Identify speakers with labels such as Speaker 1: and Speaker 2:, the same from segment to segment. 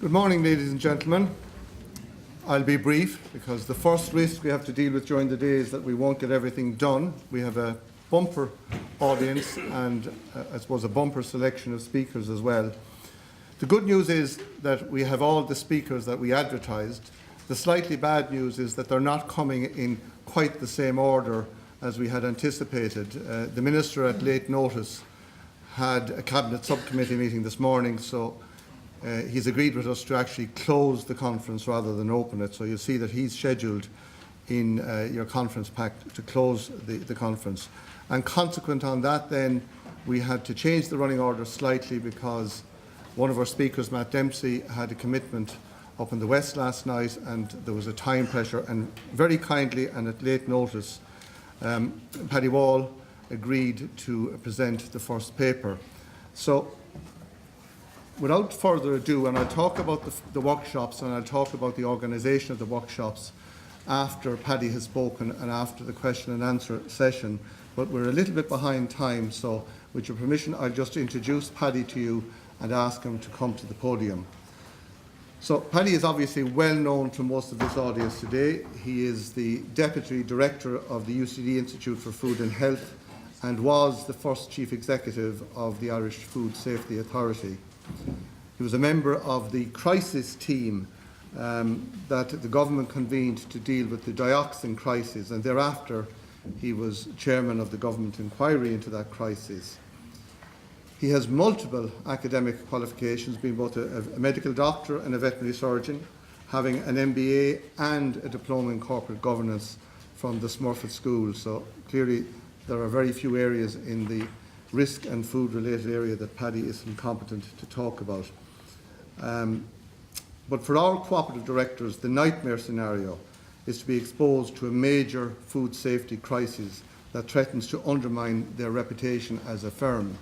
Speaker 1: Good morning, ladies and gentlemen. I'll be brief because the first risk we have to deal with during the day is that we won't get everything done. We have a bumper audience and I suppose a bumper selection of speakers as well. The good news is that we have all the speakers that we advertised. The slightly bad news is that they're not coming in quite the same order as we had anticipated. The Minister at late notice had a Cabinet subcommittee meeting this morning, so he's agreed with us to actually close the conference rather than open it. So you'll see that he's scheduled in your conference pack to close the conference. And consequent on that then, we had to change the running order slightly because one of our speakers, Matt Dempsey, had a commitment up in the West last night and there was a time pressure, and very kindly and at late notice, Paddy Wall agreed to present the first paper. So without further ado, and I'll talk about the workshops and I'll talk about the organisation of the workshops after Paddy has spoken and after the question and answer session, but we're a little bit behind time, so with your permission I'll just introduce Paddy to you and ask him to come to the podium. So Paddy is obviously well known to most of this audience today. He is the Deputy Director of the UCD Institute for Food and Health and was the first Chief Executive of the Irish Food Safety Authority. He was a member of the crisis team that the government convened to deal with the dioxin crisis, and thereafter he was chairman of the government inquiry into that crisis. He has multiple academic qualifications, being both a medical doctor and a veterinary surgeon, having an MBA and a diploma in corporate governance from the Smurfit School. So clearly there are very few areas in the risk and food related area that Paddy is incompetent to talk about. But for our cooperative directors, the nightmare scenario is to be exposed to a major food safety crisis that threatens to undermine their reputation as a firm.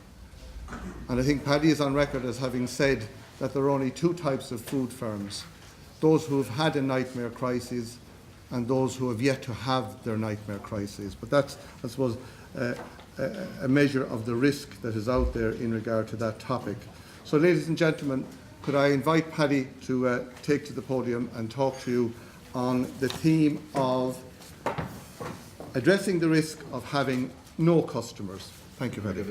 Speaker 1: And I think Paddy is on record as having said that there are only two types of food firms: those who have had a nightmare crisis and those who have yet to have their nightmare crisis. But that's, I suppose, a measure of the risk that is out there in regard to that topic. So, ladies and gentlemen, could I invite Paddy to take to the podium and talk to you on the theme of addressing the risk of having no customers. Thank you, Paddy.